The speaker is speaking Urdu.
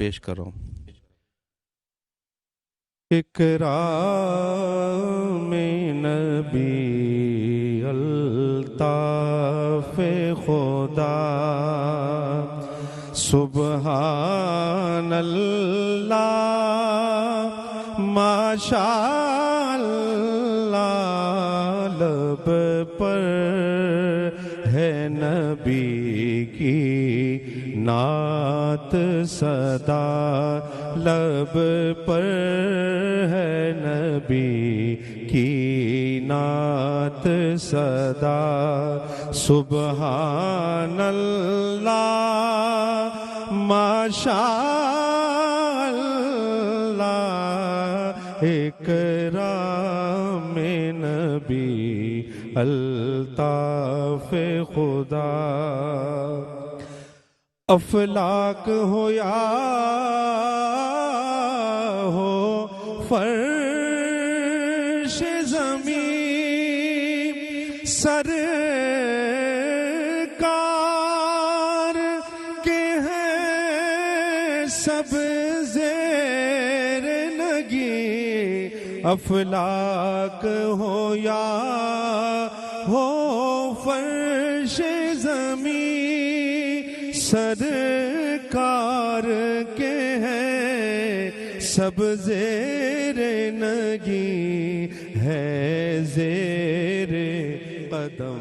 پیش کر رہا ہوں۔ اکرام نبی الطاف خدا سبحان اللہ ماشاء اللہ، لب پر ہے نبی کی نعت صدا، لب پر ہے نبی کی نعت صدا، سبحان اللہ ماشاء اللہ، اکرام نبی الطاف خدا، افلاک ہو یا ہو فرش زمین، سرکار کے ہیں سب زیر نگی، افلاک ہو یا ہو فرش زمین، سرکار کے ہیں سب زیر نگی، ہے زیر قدم